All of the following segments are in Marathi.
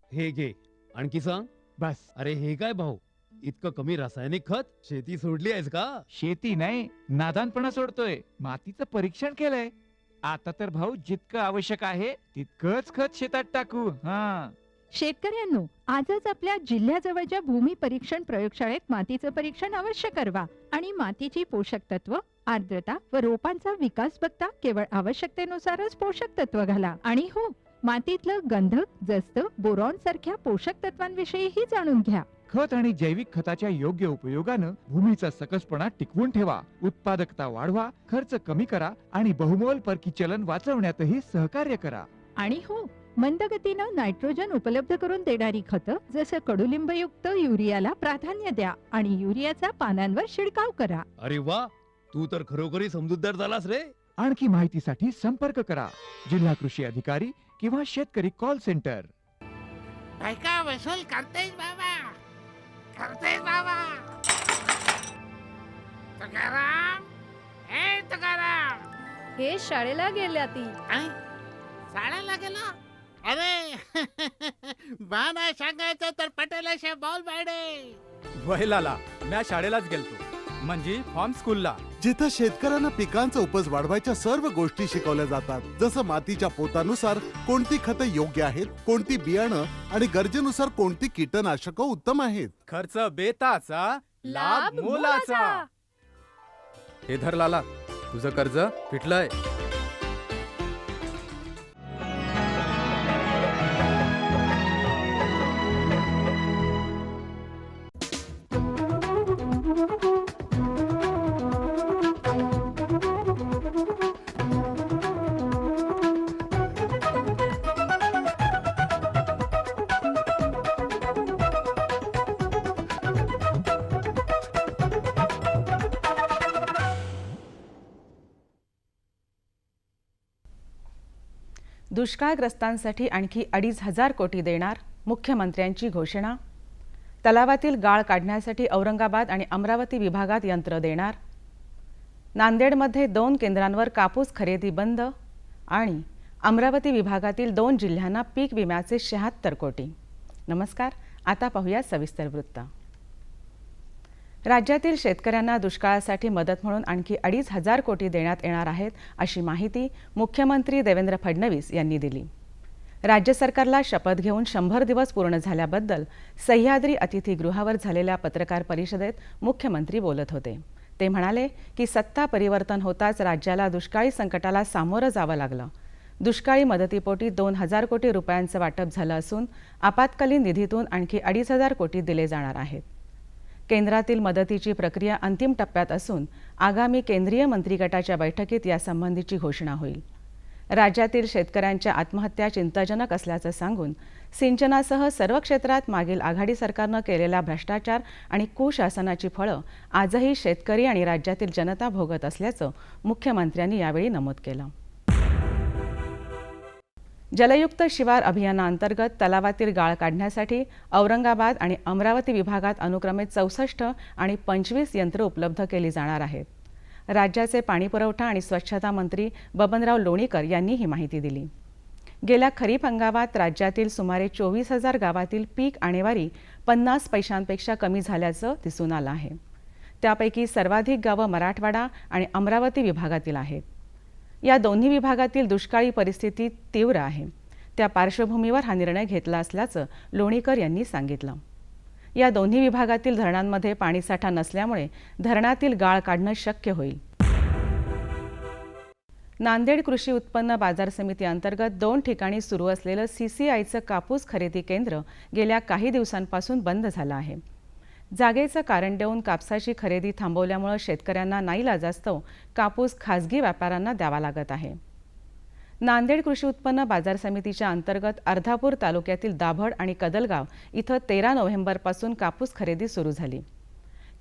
हे घे, आणखी सांग. बस. अरे हे काय भाऊ, इतकं कमी रासायनिक खत? शेती सोडली आहेस का? शेती नाही, नादानपणा सोडतोय. मातीचं परीक्षण केलंय. आता तर भाऊ जितकं आवश्यक आहे तितकंच खत शेतात टाकू. हा. शेतकऱ्यांनो, आजच आपल्या जिल्ह्याजवळच्या भूमी परीक्षण प्रयोगशाळेत मातीचं परीक्षण अवश्य करवा आणि मातीची पोषक तत्व, आर्द्रता व रोपांचा विकास बघता केवळ आवश्यकतेनुसारच पोषक तत्व घाला. आणि हो, मातीतलं गंधक, जस्त, बोरॉन सारख्या पोषक तत्वांविषयीही जाणून घ्या. खत आणि जैविक खताच्या योग्य उपयोगानं भूमीचा सकसपणा टिकवून ठेवा, उत्पादकता वाढवा, खर्च कमी करा आणि बहुमोल परकी चलन वाचवण्यातही सहकार्य करा. आणि हो, मंद गतीनं नायट्रोजन उपलब्ध करून देणारी खतं जसं कडुलिंबयुक्त युरियाला प्राधान्य द्या आणि युरियाचा पानांवर शिडकाव करा. अरे वा, तू तर खरोखरी समजूतदार झालास रे. आणखी माहितीसाठी संपर्क करा जिल्हा कृषी अधिकारी किंवा शेतकरी कॉल सेंटर. पैका वसूल करतेस बाबा, करतेस बाबा. तुकाराम, हे तुकाराम. हे शाळेला गेल्या ती. अं? शाळेला गेला? अरे बा नाही सांगायचं तर पटेलाशे बॉल बायडे. वहिलाला म्या शाळेलाच गेलतो, म्हणजे फॉर्म स्कूलला. जिथं शेतकऱ्यांना पिकांचा उपज वाढवायच्या सर्व गोष्टी शिकवल्या जातात, जसं मातीच्या पोतानुसार कोणती खतं योग्य आहेत, कोणती बियाणं आणि गरजेनुसार कोणती कीटकनाशक उत्तम आहेत. खर्च बेताचा, लाभ मोलाचा. हे धर लाला, तुझं कर्ज फिटलंय. दुष्काळग्रस्तांसाठी आणखी 2,500 कोटी देणार, मुख्यमंत्र्यांची घोषणा. तलावातील गाळ काढण्यासाठी औरंगाबाद आणि अमरावती विभागात यंत्र देणार. नांदेडमध्ये 2 केंद्रांवर कापूस खरेदी बंद आणि अमरावती विभागातील 2 जिल्ह्यांना पीक विम्याचे 76 कोटी. नमस्कार, आता पाहूया सविस्तर वृत्त. राज्यातील शेतकऱ्यांना दुष्काळासाठी मदत म्हणून आणखी 2,500 कोटी देण्यात येणार आहेत, अशी माहिती मुख्यमंत्री देवेंद्र फडणवीस यांनी दिली. राज्य सरकारला शपथ घेऊन 100 दिवस पूर्ण झाल्याबद्दल सह्याद्री अतिथीगृहावर झालेल्या पत्रकार परिषदेत मुख्यमंत्री बोलत होते. ते म्हणाले की सत्ता परिवर्तन होताच राज्याला दुष्काळी संकटाला सामोरं जावं लागलं. दुष्काळी मदतीपोटी 2,000 कोटी रुपयांचं वाटप झालं असून आपत्कालीन निधीतून आणखी 2,500 कोटी दिले जाणार आहेत. केंद्रातील मदतीची प्रक्रिया अंतिम टप्प्यात असून आगामी केंद्रीय मंत्रिगटाच्या बैठकीत यासंबंधीची घोषणा होईल. राज्यातील शेतकऱ्यांच्या आत्महत्या चिंताजनक असल्याचं सांगून सिंचनासह सर्व क्षेत्रात मागील आघाडी सरकारनं केलेला भ्रष्टाचार आणि कुशासनाची फळं आजही शेतकरी आणि राज्यातील जनता भोगत असल्याचं मुख्यमंत्र्यांनी यावेळी नमूद केलं. जलयुक्त शिवार अभियानाअंतर्गत तलावातील गाळ काढण्यासाठी औरंगाबाद आणि अमरावती विभागात अनुक्रमे 64 आणि 25 यंत्र उपलब्ध केली जाणार आहेत. राज्याचे पाणीपुरवठा आणि स्वच्छता मंत्री बबनराव लोणीकर यांनी ही माहिती दिली. गेल्या खरीप हंगामात राज्यातील सुमारे 24,000 गावातील पीक आणेवारी 50 पैशांपेक्षा कमी झाल्याचं दिसून आलं आहे. त्यापैकी सर्वाधिक गावं मराठवाडा आणि अमरावती विभागातील आहेत. या दोन्ही विभागातील दुष्काळी परिस्थिती तीव्र आहे. त्या पार्श्वभूमीवर हा निर्णय घेतला असल्याचं लोणीकर यांनी सांगितलं. या दोन्ही विभागातील धरणांमध्ये पाणीसाठा नसल्यामुळे धरणातील गाळ काढणं शक्य होईल. नांदेड कृषी उत्पन्न बाजार समिती अंतर्गत 2 ठिकाणी सुरू असलेलं CCIचं कापूस खरेदी केंद्र गेल्या काही दिवसांपासून बंद झालं आहे. जागेचं कारण देऊन कापसाची खरेदी थांबवल्यामुळे शेतकऱ्यांना नाईलाजास्तव कापूस खासगी व्यापाऱ्यांना द्यावा लागत आहे. नांदेड कृषी उत्पन्न बाजार समितीच्या अंतर्गत अर्धापूर तालुक्यातील दाभड आणि कदलगाव इथं 13 नोव्हेंबरपासून कापूस खरेदी सुरू झाली.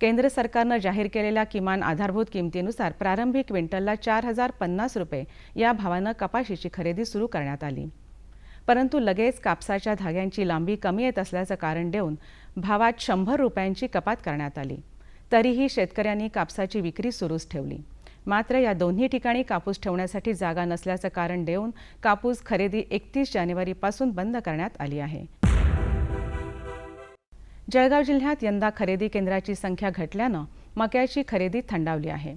केंद्र सरकारनं जाहीर केलेल्या किमान आधारभूत किमतीनुसार प्रारंभी क्विंटलला 4,050 रुपये या भावानं कपाशीची खरेदी सुरू करण्यात आली. परंतु लगेच कापसाच्या धाग्यांची लांबी कमी येत असल्याचं कारण देऊन भावात 100 रुपयांची कपात करण्यात आली. तरीही शेतकऱ्यांनी कापसाची विक्री सुरूच ठेवली. मात्र या दोन्ही ठिकाणी कापूस ठेवण्यासाठी जागा नसल्याचं कारण देऊन कापूस खरेदी 31 जानेवारीपासून बंद करण्यात आली आहे. जळगाव जिल्ह्यात यंदा खरेदी केंद्राची संख्या घटल्यानं मक्याची खरेदी थंडावली आहे.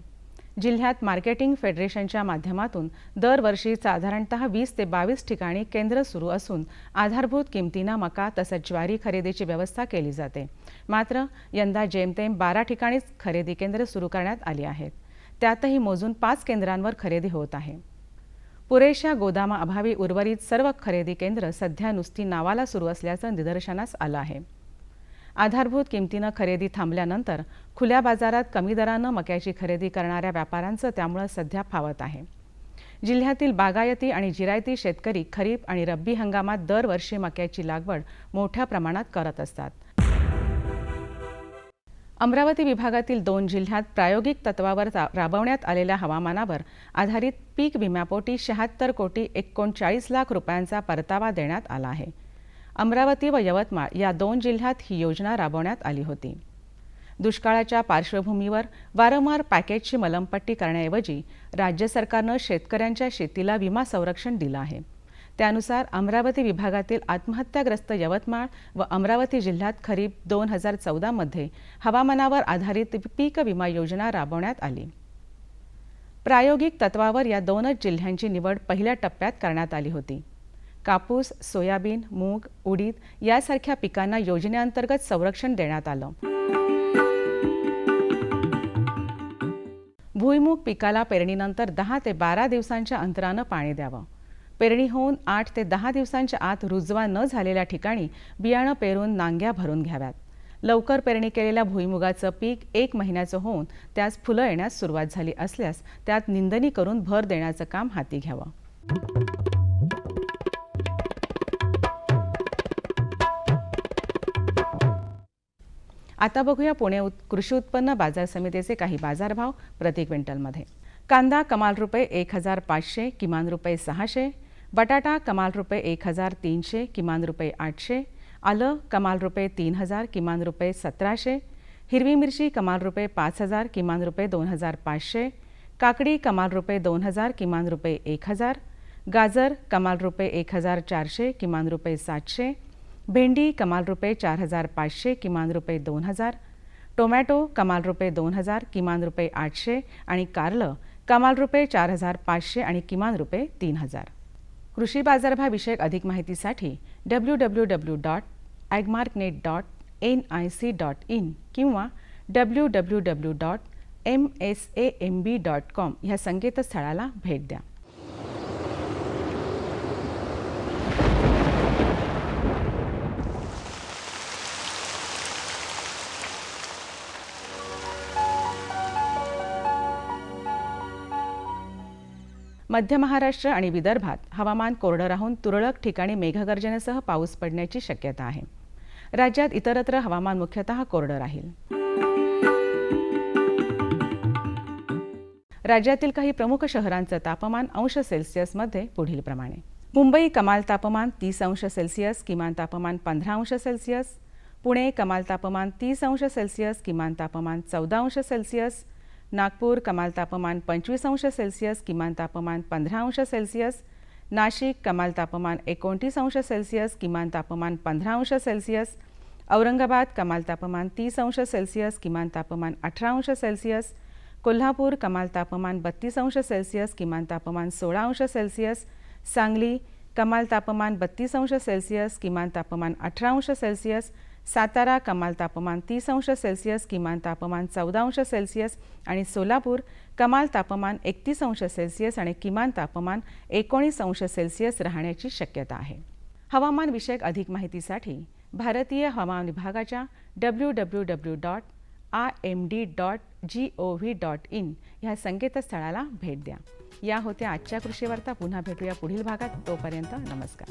जिल्ह्यात मार्केटिंग फेडरेशनच्या माध्यमातून दरवर्षी साधारणतः 20 ते 22 ठिकाणी केंद्र सुरू असून आधारभूत किमतीनं मका तसंच ज्वारी खरेदीची व्यवस्था केली जाते. मात्र यंदा जेमतेम 12 ठिकाणीच खरेदी केंद्र सुरू करण्यात आली आहेत. त्यातही मोजून 5 केंद्रांवर खरेदी होत आहे. पुरेशा गोदामाअभावी उर्वरित सर्व खरेदी केंद्र सध्या नुसती नावाला सुरू असल्याचं निदर्शनास आलं आहे. आधारभूत किमतीनं खरेदी थांबल्यानंतर खुल्या बाजारात कमी दरानं मक्याची खरेदी करणाऱ्या व्यापाऱ्यांचं त्यामुळे सध्या फावत आहे. जिल्ह्यातील बागायती आणि जिरायती शेतकरी खरीप आणि रब्बी हंगामात दरवर्षी मक्याची लागवड मोठ्या प्रमाणात करत असतात. अमरावती विभागातील 2 जिल्ह्यात प्रायोगिक तत्वावर राबवण्यात आलेल्या हवामानावर आधारित पीक विम्यापोटी 76 कोटी 39 लाख रुपयांचा परतावा देण्यात आला आहे. अमरावती व यवतमाळ या 2 जिल्ह्यात ही योजना राबवण्यात आली होती. दुष्काळाच्या पार्श्वभूमीवर वारंवार पॅकेजची मलमपट्टी करण्याऐवजी राज्य सरकारनं शेतकऱ्यांच्या शेतीला विमा संरक्षण दिलं आहे. त्यानुसार अमरावती विभागातील आत्महत्याग्रस्त यवतमाळ व अमरावती जिल्ह्यात खरीप 2014 मध्ये हवामानावर आधारित पीक विमा योजना राबवण्यात आली. प्रायोगिक तत्वावर या 2च जिल्ह्यांची निवड पहिल्या टप्प्यात करण्यात आली होती. कापूस, सोयाबीन, मूग, उडीद यासारख्या पिकांना योजनेअंतर्गत संरक्षण देण्यात आलं. भुईमूग पिकाला पेरणीनंतर 10 ते 12 दिवसांच्या अंतरानं पाणी द्यावं. पेरणी होऊन 8 ते 10 दिवसांच्या आत रुजवा न झालेल्या ठिकाणी बियाणं पेरून नांग्या भरून घ्याव्यात. लवकर पेरणी केलेल्या भुईमुगाचं पीक 1 महिन्याचं होऊन त्यास फुलं येण्यास सुरुवात झाली असल्यास त्यात निंदणी करून भर देण्याचं काम हाती घ्यावं. आता बघूया पुणे कृषी उत्पन्न बाजार समितीचे काही बाजारभाव प्रति क्विंटलमध्ये. कांदा कमाल रुपये 1,500, किमान रुपये 600. बटाटा कमाल रुपये 1,300, किमान रुपये 800. आलं कमाल रुपये 3,000, किमान रुपये 1,700. हिरवी मिरची कमाल रुपये 5,000, किमान रुपये 2,500. काकडी कमाल रुपये 2,000, किमान रुपये 1,000. गाजर कमाल रुपये 1,400, किमान रुपये 700. भेंडी कमाल रुपये 4,500, किमान रुपये 2,000. टोमॅटो कमाल रुपये 2,000, किमान रुपये 800 आणि कारलं कमाल रुपये 4,500 आणि किमान रुपये 3,000. कृषी बाजारभावाविषयक अधिक माहितीसाठी www.agmarknet.nic.in किंवा www.msamb.com ह्या संकेतस्थळाला भेट द्या. मध्य महाराष्ट्र आणि विदर्भात हवामान कोरडं राहून तुरळक ठिकाणी मेघगर्जनेसह पाऊस पडण्याची शक्यता आहे. राज्यात इतरत्र हवामान मुख्यतः कोरडं राहील. राज्यातील काही प्रमुख शहरांचं तापमान अंश सेल्सिअसमध्ये पुढील प्रमाणे. मुंबई कमाल तापमान 30 अंश सेल्सिअस, किमान तापमान 15 अंश सेल्सिअस. पुणे कमाल तापमान 30 अंश सेल्सिअस, किमान तापमान 14 अंश सेल्सिअस. नागपूर कमाल तापमान 25 अंश सेल्सिअस, किमान तापमान 15 अंश सेल्सिअस. नाशिक कमाल तापमान 29 अंश सेल्सिअस, किमान तापमान 15 अंश सेल्सिअस. औरंगाबाद कमाल तापमान 30 अंश सेल्सिअस, किमान तापमान 18 अंश सेल्सिअस. कोल्हापूर कमाल तापमान 32 अंश सेल्सिअस, किमान तापमान 16 अंश सेल्सिअस. सांगली कमाल तापमान 32 अंश सेल्सिअस, किमान तापमान 18 अंश सेल्सिअस. सातारा कमाल तापमान 30 अंश सेल्सिअस, किमान तापमान 14 अंश सेल्सिअस आणि सोलापूर कमाल तापमान 31 अंश सेल्सिअस आणि किमान तापमान 19 अंश सेल्सिअस राहण्याची शक्यता आहे. हवामान विषयक अधिक माहितीसाठी भारतीय हवामान विभागाच्या www.iitm.com imd.gov.in ह्या संकेतस्थळाला भेट द्या. या होत्या आजच्या कृषी वार्ता. पुन्हा भेटूया पुढील भागात. तोपर्यंत नमस्कार.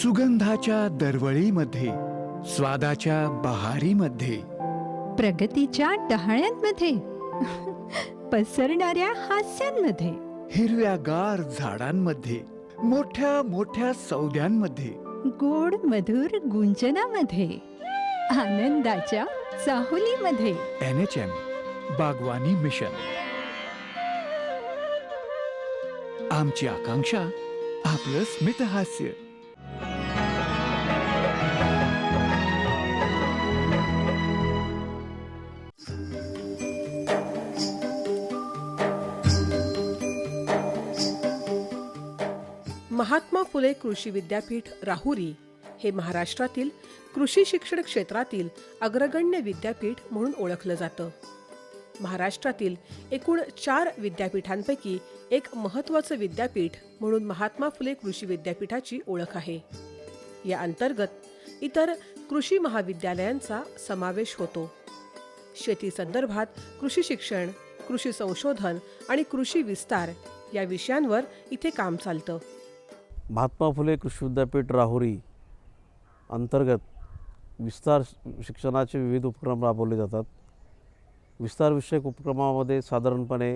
सुगंधाच्या दरवळीमध्ये, स्वादाच्या बहारीमध्ये, प्रगतीच्या डहाळ्यांमध्ये पसरणाऱ्या हास्यांमध्ये, हिरव्यागार झाडांमध्ये, मोठ्या मोठ्या सौद्यांमध्ये, गोड मधुर गुंजनामध्ये, आनंदाच्या चाहुलीमध्ये. NHM बागवानी मिशन. आमची आकांक्षा आपलं स्मितहास्य. महात्मा फुले कृषी विद्यापीठ राहुरी हे महाराष्ट्रातील कृषी शिक्षण क्षेत्रातील अग्रगण्य विद्यापीठ म्हणून ओळखलं जातं. महाराष्ट्रातील एकूण 4 विद्यापीठांपैकी एक महत्त्वाचं विद्यापीठ म्हणून महात्मा फुले कृषी विद्यापीठाची ओळख आहे. या अंतर्गत इतर कृषी महाविद्यालयांचा समावेश होतो. शेती संदर्भात कृषी शिक्षण, कृषी संशोधन आणि कृषी विस्तार या विषयांवर इथे काम चालतं. महात्मा फुले कृषी विद्यापीठ राहुरी अंतर्गत विस्तार शिक्षणाचे विविध उपक्रम राबवले जातात. विस्तारविषयक उपक्रमामध्ये साधारणपणे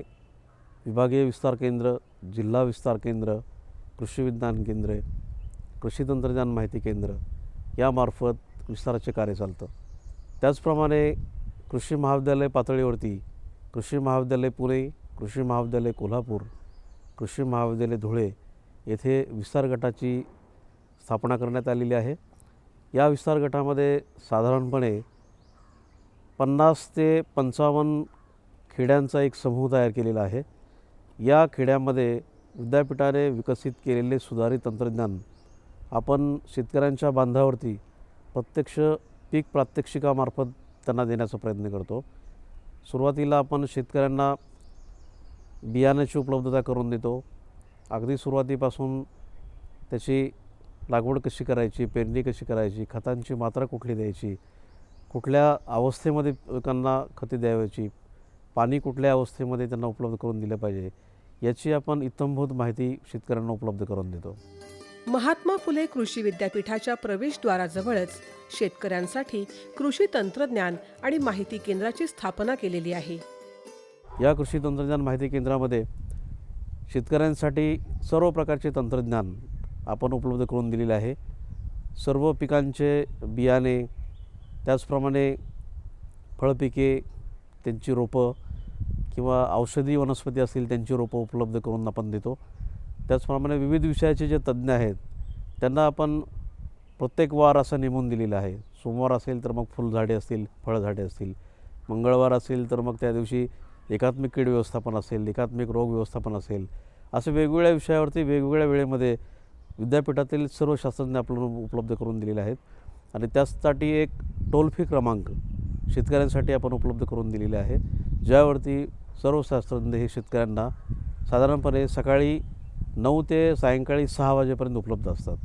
विभागीय विस्तार केंद्र, जिल्हा विस्तार केंद्र, कृषी विज्ञान केंद्रे, कृषी तंत्रज्ञान माहिती केंद्र यामार्फत विस्ताराचे कार्य चालतं. त्याचप्रमाणे कृषी महाविद्यालय पातळीवरती कृषी महाविद्यालय पुणे, कृषी महाविद्यालय कोल्हापूर, कृषी महाविद्यालय धुळे येथे विस्तार गटाची स्थापना करण्यात आलेली आहे. या विस्तार गटामध्ये साधारणपणे 50 ते 55 खेड्यांचा एक समूह तयार केलेला आहे. या खेड्यामध्ये विद्यापीठाने विकसित केलेले सुधारित तंत्रज्ञान आपण शेतकऱ्यांच्या बांधावरती प्रत्यक्ष पीक प्रात्यक्षिकामार्फत त्यांना देण्याचा प्रयत्न करतो. सुरुवातीला आपण शेतकऱ्यांना बियाण्याची उपलब्धता करून देतो. अगदी सुरुवातीपासून त्याची लागवड कशी करायची, पेरणी कशी करायची, खतांची मात्रा कुठली द्यायची, कुठल्या अवस्थेमध्ये पिकांना खते द्यायची, पाणी कुठल्या अवस्थेमध्ये त्यांना उपलब्ध करून दिलं पाहिजे याची आपण इत्थंभूत माहिती शेतकऱ्यांना उपलब्ध करून देतो. महात्मा फुले कृषी विद्यापीठाच्या प्रवेशद्वाराजवळच शेतकऱ्यांसाठी कृषी तंत्रज्ञान आणि माहिती केंद्राची स्थापना केलेली आहे. या कृषी तंत्रज्ञान माहिती केंद्रामध्ये शेतकऱ्यांसाठी सर्व प्रकारचे तंत्रज्ञान आपण उपलब्ध करून दिलेले आहे. सर्व पिकांचे बियाणे, त्याचप्रमाणे फळपिके, त्यांची रोपं किंवा औषधी वनस्पती असतील त्यांची रोपं उपलब्ध करून आपण देतो. त्याचप्रमाणे विविध विषयाचे जे तज्ज्ञ आहेत त्यांना आपण प्रत्येक वार असं नेमून दिलेलं आहे. सोमवार असेल तर मग फुलझाडे असतील, फळझाडे असतील. मंगळवार असेल तर मग त्या दिवशी एकात्मिक कीड व्यवस्थापन असेल, एकात्मिक रोग व्यवस्थापन असेल. असे वेगवेगळ्या विषयावरती वेगवेगळ्या वेळेमध्ये विद्यापीठातील सर्व शास्त्रज्ञ आपल्याला उपलब्ध करून दिलेले आहेत. आणि त्यासाठी एक टोल फ्री क्रमांक शेतकऱ्यांसाठी आपण उपलब्ध करून दिलेले आहे, ज्यावरती सर्व शास्त्रज्ञ हे शेतकऱ्यांना साधारणपणे सकाळी 9 ते सायंकाळी 6 वाजेपर्यंत उपलब्ध असतात.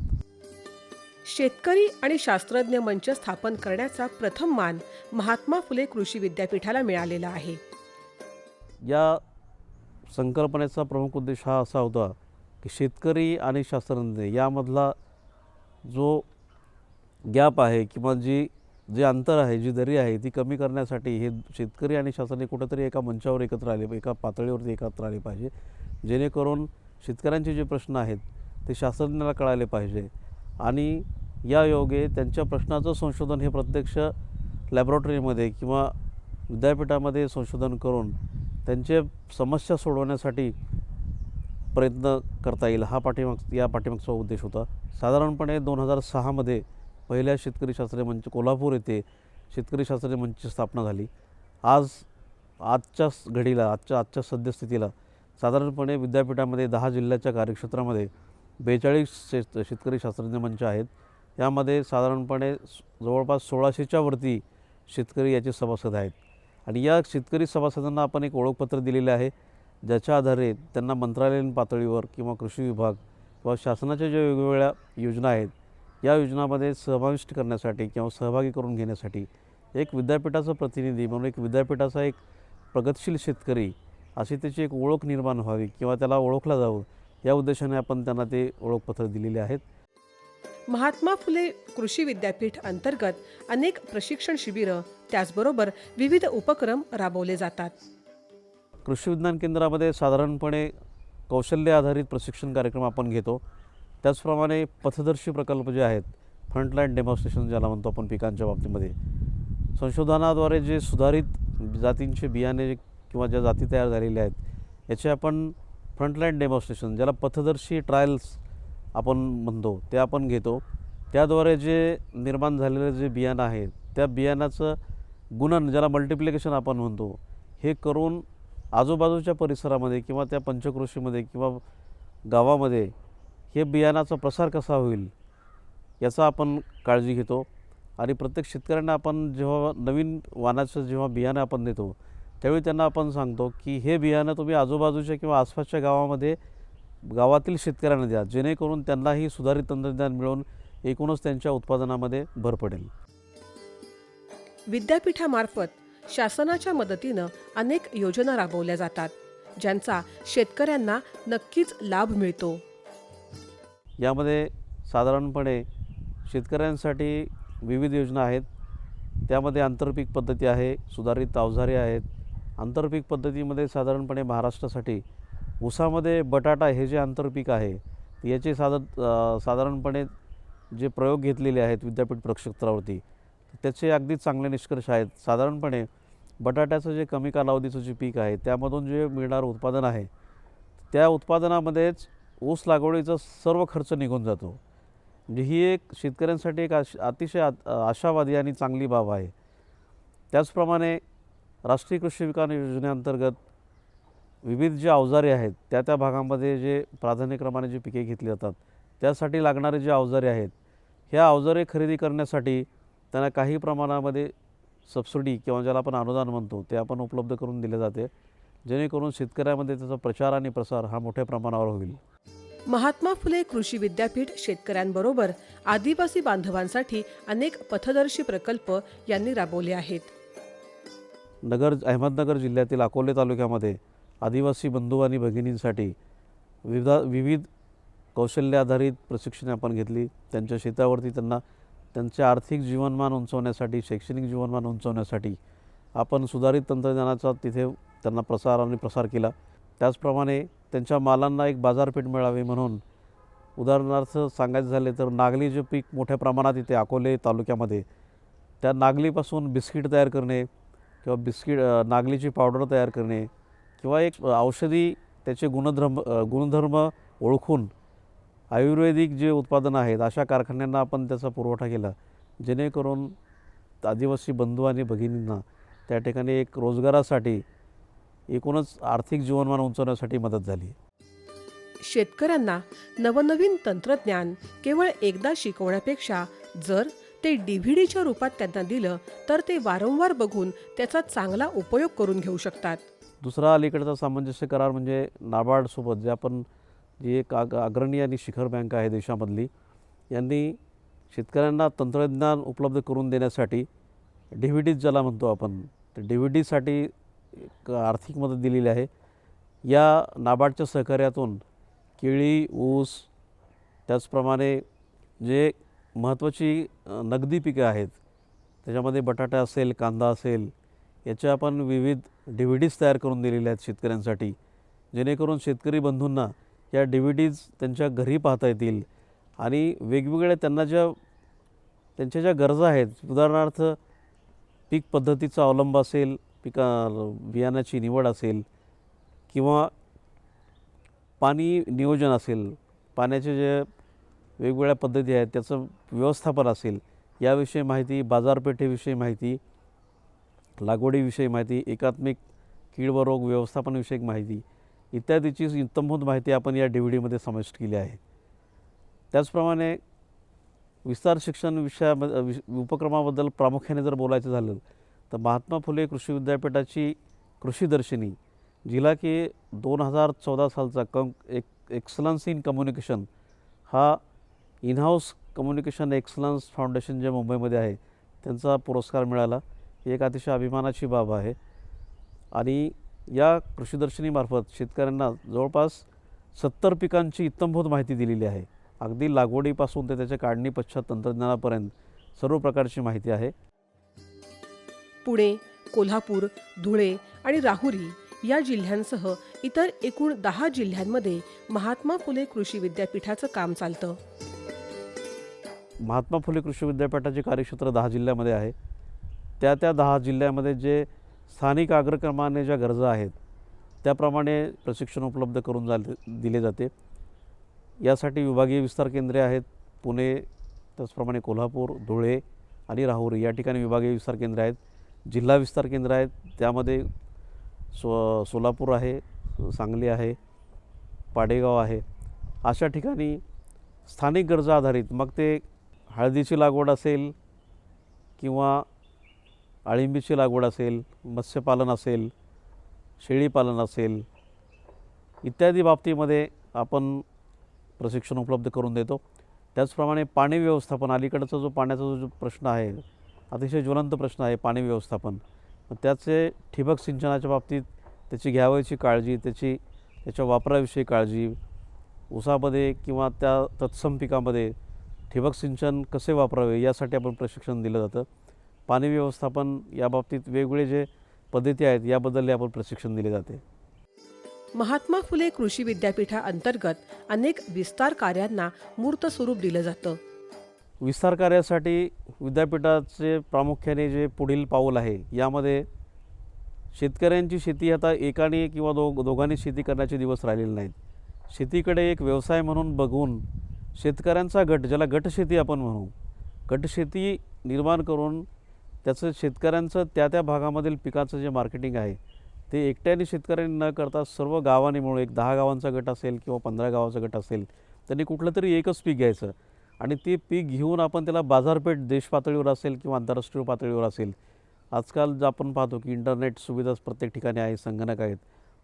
शेतकरी आणि शास्त्रज्ञ मंच स्थापन करण्याचा प्रथम मान महात्मा फुले कृषी विद्यापीठाला मिळालेला आहे. या संकल्पनेचा प्रमुख उद्देश हा असा होता की शेतकरी आणि शास्त्रज्ञ यामधला जो गॅप आहे किंवा जे अंतर आहे, जी दरी आहे ती कमी करण्यासाठी हे शेतकरी आणि शास्त्रज्ञ कुठेतरी एका मंचावर एकत्र आले, एका पातळीवरती एकत्र आले पाहिजे, जेणेकरून शेतकऱ्यांचे जे प्रश्न आहेत ते शास्त्रज्ञाला कळाले पाहिजे आणि या योगे त्यांच्या प्रश्नाचं संशोधन हे प्रत्यक्ष लॅबॉरेटरीमध्ये किंवा विद्यापीठामध्ये संशोधन करून त्यांचे समस्या सोडवण्यासाठी प्रयत्न करता येईल हा या पाठीमागचा उद्देश होता. साधारणपणे 2006 पहिल्या शेतकरी शास्त्रीय मंच कोल्हापूर येथे शेतकरी शास्त्रीय मंचची स्थापना झाली. आजच्या घडीला आजच्या सद्यस्थितीला साधारणपणे विद्यापीठामध्ये 10 जिल्ह्याच्या कार्यक्षेत्रामध्ये 42 शेतकरी शास्त्रज्ञ मंच आहेत. यामध्ये साधारणपणे जवळपास 1600च्या वरती शेतकरी याचे सभासद आहेत आणि या शेतकरी सभासदांना आपण एक ओळखपत्र दिलेले आहे, ज्याच्या आधारे त्यांना मंत्रालयीन पातळीवर किंवा कृषी विभाग किंवा शासनाच्या ज्या वेगवेगळ्या योजना आहेत या योजनांमध्ये समाविष्ट करण्यासाठी किंवा सहभागी करून घेण्यासाठी एक विद्यापीठाचा प्रतिनिधी म्हणून एक विद्यापीठाचा एक प्रगतशील शेतकरी अशी त्याची एक ओळख निर्माण व्हावी किंवा त्याला ओळखलं जावं या उद्देशाने आपण त्यांना ते ओळखपत्र दिलेले आहेत. महात्मा फुले कृषी विद्यापीठ अंतर्गत अनेक प्रशिक्षण शिबिरं त्याचबरोबर विविध उपक्रम राबवले जातात. कृषी विज्ञान केंद्रामध्ये साधारणपणे कौशल्य आधारित प्रशिक्षण कार्यक्रम आपण घेतो. त्याचप्रमाणे पथदर्शी प्रकल्प जे आहेत, फ्रंटलाईन डेमॉन्स्ट्रेशन ज्याला म्हणतो आपण पिकांच्या बाबतीमध्ये, संशोधनाद्वारे जे सुधारित जातींचे बियाणे किंवा ज्या जाती तयार झालेल्या आहेत याचे आपण फ्रंटलाईन डेमॉन्स्ट्रेशन ज्याला पथदर्शी ट्रायल्स आपण म्हणतो ते आपण घेतो. त्याद्वारे जे निर्माण झालेलं जे बियाणं आहे त्या बियाणाचं गुणन ज्याला मल्टिप्लिकेशन आपण म्हणतो हे करून आजूबाजूच्या परिसरामध्ये किंवा त्या पंचक्रोशीमध्ये किंवा गावामध्ये हे बियाणाचा प्रसार कसा होईल याचा आपण काळजी घेतो. आणि प्रत्येक शेतकऱ्यांना आपण जेव्हा नवीन वाणाचं जेव्हा बियाणं आपण देतो त्यावेळी त्यांना आपण सांगतो की हे बियाणं तुम्ही आजूबाजूच्या किंवा आसपासच्या गावातील शेतकऱ्यांना द्या, जेणेकरून त्यांनाही सुधारित तंत्रज्ञान मिळून एकूणच त्यांच्या उत्पादनामध्ये भर पडेल. विद्यापीठामार्फत शासनाच्या मदतीनं अनेक योजना राबवल्या जातात, ज्यांचा शेतकऱ्यांना नक्कीच लाभ मिळतो. यामध्ये साधारणपणे शेतकऱ्यांसाठी विविध योजना आहेत. त्यामध्ये आंतरपीक पद्धती आहे, सुधारित अवजारे आहेत. आंतरपीक पद्धतीमध्ये साधारणपणे महाराष्ट्रासाठी ऊसामध्ये बटाटा हे जे आंतरपीक आहे याचे साधारणपणे जे प्रयोग घेतलेले आहेत विद्यापीठ प्रक्षेत्रावरती त्याचे अगदी चांगले निष्कर्ष आहेत. साधारणपणे बटाट्याचं जे कमी कालावधीचं जे पीक आहे त्यामधून जे मिळणारं उत्पादन आहे त्या उत्पादनामध्येच ऊस लागवडीचा सर्व खर्च निघून जातो. म्हणजे ही एक शेतकऱ्यांसाठी एक अतिशय आशावादी आणि चांगली बाब आहे. त्याचप्रमाणे राष्ट्रीय कृषी विकास योजनेअंतर्गत विविध जे अवजारे आहेत त्या भागामध्ये जे प्राधान्यक्रमाने जे पिके घेतली जातात त्यासाठी लागणारे जे अवजारे आहेत ह्या अवजारे खरेदी करण्यासाठी त्यांना काही प्रमाणामध्ये सबसिडी किंवा ज्याला आपण अनुदान म्हणतो ते आपण उपलब्ध करून दिले जाते, जेणेकरून शेतकऱ्यामध्ये त्याचा प्रचार आणि प्रसार हा मोठ्या प्रमाणावर होईल. महात्मा फुले कृषी विद्यापीठ शेतकऱ्यांबरोबर आदिवासी बांधवांसाठी अनेक पथदर्शी प्रकल्प यांनी राबवले आहेत. अहमदनगर जिल्ह्यातील अकोले तालुक्यामध्ये आदिवासी बंधू आणि भगिनींसाठी विविध कौशल्य आधारित प्रशिक्षणे आपण घेतली. त्यांच्या शेतावरती त्यांना त्यांचे आर्थिक जीवनमान उंचवण्यासाठी, शैक्षणिक जीवनमान उंचवण्यासाठी आपण सुधारित तंत्रज्ञानाचा तिथे त्यांना प्रसार केला. त्याचप्रमाणे त्यांच्या मालांना एक बाजारपेठ मिळावी म्हणून उदाहरणार्थ सांगायचं झाले तर नागली जे पीक मोठ्या प्रमाणात इथे अकोले तालुक्यामध्ये त्या नागलीपासून बिस्किट तयार करणे किंवा नागलीची पावडर तयार करणे किंवा एक औषधी त्याचे गुणधर्म ओळखून आयुर्वेदिक जे उत्पादनं आहेत अशा कारखान्यांना आपण त्याचा पुरवठा केला, जेणेकरून आदिवासी बंधू आणि भगिनींना त्या ठिकाणी एक रोजगारासाठी एकूणच आर्थिक जीवनमान उंचवण्यासाठी मदत झाली. शेतकऱ्यांना नवनवीन तंत्रज्ञान केवळ एकदा शिकवण्यापेक्षा जर ते DVDच्या रूपात त्यांना दिलं तर ते वारंवार बघून त्याचा चांगला उपयोग करून घेऊ शकतात. दुसरा अलीकडचा सामंजस्य करार म्हणजे नाबार्डसोबत जी एक अग्रणी आणि शिखर बँक आहे देशामधली, यांनी शेतकऱ्यांना तंत्रज्ञान उपलब्ध करून देण्यासाठी DVDs ज्याला म्हणतो आपण तर DVDसाठी एक आर्थिक मदत दिलेली आहे. या नाबार्डच्या सहकार्यातून केळी, ऊस, त्याचप्रमाणे जे महत्त्वाची नगदी पिके आहेत त्याच्यामध्ये बटाटा असेल, कांदा असेल, याचे आपण विविध DVDs तयार करून दिलेले आहेत शेतकऱ्यांसाठी, जेणेकरून शेतकरी बंधूंना या DVDs त्यांच्या घरी पाहता येतील आणि वेगवेगळ्या त्यांच्या ज्या गरजा आहेत, उदाहरणार्थ पीक पद्धतीचा अवलंब असेल, बियाण्याची निवड असेल किंवा पाणी नियोजन असेल, पाण्याचे जे वेगवेगळ्या पद्धती आहेत त्याचं व्यवस्थापन असेल, याविषयी माहिती, बाजारपेठेविषयी माहिती, लागवडीविषयी माहिती, एकात्मिक कीड व रोग व्यवस्थापनाविषयक माहिती, इत्यादीची इत्थंभूत माहिती आपण या DVD मध्ये समाविष्ट केली आहे. त्याचप्रमाणे विस्तार शिक्षण उपक्रमाबद्दल प्रामुख्याने जर बोलायचं झालं तर महात्मा फुले कृषी विद्यापीठाची कृषी दर्शिनी, जिला की 2014 सालचा एक्सलन्स इन कम्युनिकेशन हा in house communication excellence foundation जे मुंबईमध्ये आहे त्यांचा पुरस्कार मिळाला. ही एक अतिशय अभिमानाची बाब आहे. आणि या कृषीदर्शनीमार्फत शेतकऱ्यांना जवळपास 70 पिकांची इत्थंभूत माहिती दिलेली आहे. अगदी लागवडीपासून ते त्याच्या काढणी पश्चात तंत्रज्ञानापर्यंत सर्व प्रकारची माहिती आहे. पुणे, कोल्हापूर, धुळे आणि राहुरी या जिल्ह्यांसह इतर एकूण 10 जिल्ह्यांमध्ये महात्मा फुले कृषी विद्यापीठाचं काम चालतं. महात्मा फुले कृषी विद्यापीठाचे कार्यक्षेत्र 10 जिल्ह्यामध्ये आहे. त्या 10 जिल्ह्यामध्ये जे स्थानिक अग्रक्रमाने ज्या गरजा आहेत त्याप्रमाणे प्रशिक्षण उपलब्ध करून दिले जाते. यासाठी विभागीय विस्तार केंद्रे आहेत. पुणे, त्याचप्रमाणे कोल्हापूर, धुळे आणि राहुरी या ठिकाणी विभागीय विस्तार केंद्रे आहेत. जिल्हा विस्तार केंद्र आहेत. त्यामध्ये सोलापूर आहे, सांगली आहे, पाडेगाव आहे. अशा ठिकाणी स्थानिक गरजा आधारित मग ते हळदीची लागवड असेल किंवा अळिंबीची लागवड असेल, मत्स्यपालन असेल, शेळीपालन असेल इत्यादी बाबतीमध्ये आपण प्रशिक्षण उपलब्ध करून देतो. त्याचप्रमाणे पाणी व्यवस्थापन, अलीकडचा जो पाण्याचा जो प्रश्न आहे अतिशय ज्वलंत प्रश्न आहे पाणी व्यवस्थापन. त्याचे ठिबक सिंचनाच्या बाबतीत त्याची घ्यावयाची काळजी, त्याच्या वापराविषयी काळजी, ऊसामध्ये किंवा त्या तत्सम पिकामध्ये ठिबक सिंचन कसे वापरावे यासाठी आपण प्रशिक्षण दिलं जातं. पाणी व्यवस्थापन याबाबतीत वेगवेगळे जे पद्धती आहेत याबद्दल आपण प्रशिक्षण दिले जाते. महात्मा फुले कृषी विद्यापीठाअंतर्गत अनेक विस्तार कार्यांना मूर्त स्वरूप दिलं जातं. विस्तार कार्यासाठी विद्यापीठाचे प्रामुख्याने जे पुढील पाऊल आहे यामध्ये शेतकऱ्यांची शेती आता एकाने किंवा दोघांनी शेती करण्याचे दिवस राहिलेले नाहीत. शेतीकडे एक व्यवसाय म्हणून बघून शेतकऱ्यांचा गट, ज्याला गटशेती आपण म्हणू, गटशेती निर्माण करून त्याचं शेतकऱ्यांचं त्या भागामधील पिकाचं जे मार्केटिंग आहे ते एकट्याने शेतकऱ्यांनी न करता सर्व गावांनी मिळून, एक 10 गावांचा गट असेल किंवा 15 गावाचा गट असेल, त्यांनी कुठलं तरी एकच पीक घ्यायचं आणि ते पीक घेऊन आपण त्याला बाजारपेठ देश पातळीवर असेल किंवा आंतरराष्ट्रीय पातळीवर असेल. आजकाल आपण पाहतो की इंटरनेट सुविधा प्रत्येक ठिकाणी आहे, संगणक आहेत,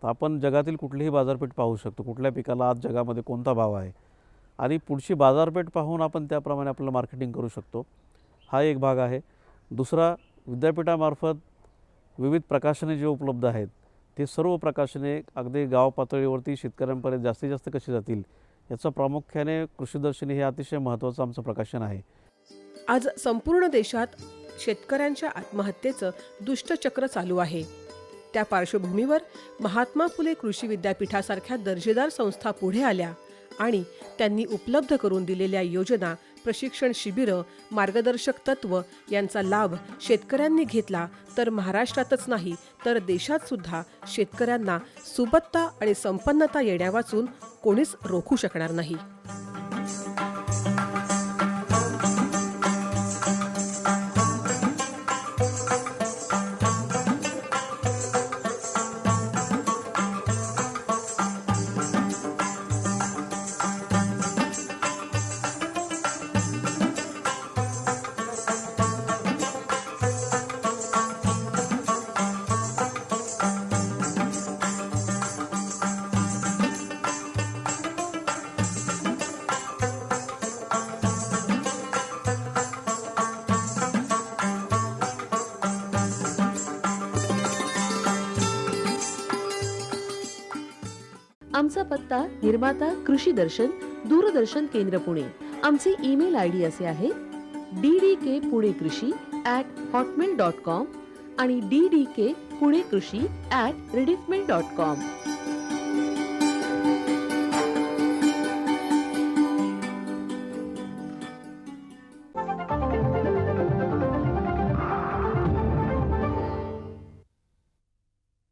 तर आपण जगातील कुठलीही बाजारपेठ पाहू शकतो. कुठल्या पिकाला आज जगामध्ये कोणता भाव आहे आणि पुढची बाजारपेठ पाहून आपण त्याप्रमाणे आपलं मार्केटिंग करू शकतो. हा एक भाग आहे. दुसरा, विद्यापीठामार्फत विविध प्रकाशने जे उपलब्ध आहेत ते सर्व प्रकाशने अगदी गाव पातळीवरती शेतकऱ्यांपर्यंत जास्तीत जास्त कशी जातील याचा प्रामुख्याने कृषीदर्शिनी हे अतिशय महत्त्वाचं आमचं प्रकाशन आहे. आज संपूर्ण देशात शेतकऱ्यांच्या आत्महत्येचं दुष्टचक्र चालू आहे. त्या पार्श्वभूमीवर महात्मा फुले कृषी विद्यापीठासारख्या दर्जेदार संस्था पुढे आल्या आणि त्यांनी उपलब्ध करून दिलेल्या योजना, प्रशिक्षण शिबिरं, मार्गदर्शक तत्व यांचा लाभ शेतकऱ्यांनी घेतला तर महाराष्ट्रातच नाही तर देशात सुद्धा शेतकऱ्यांना सुबत्ता आणि संपन्नता येण्यावाचून कोणीच रोखू शकणार नाही. आमचा पत्ता निर्माता कृषी दर्शन, दूरदर्शन केंद्र पुणे. आमचे ईमेल ID असे आहे ddkpunekrshi@hotmail.com आणि ddkpunekrshi@rediffmail.com.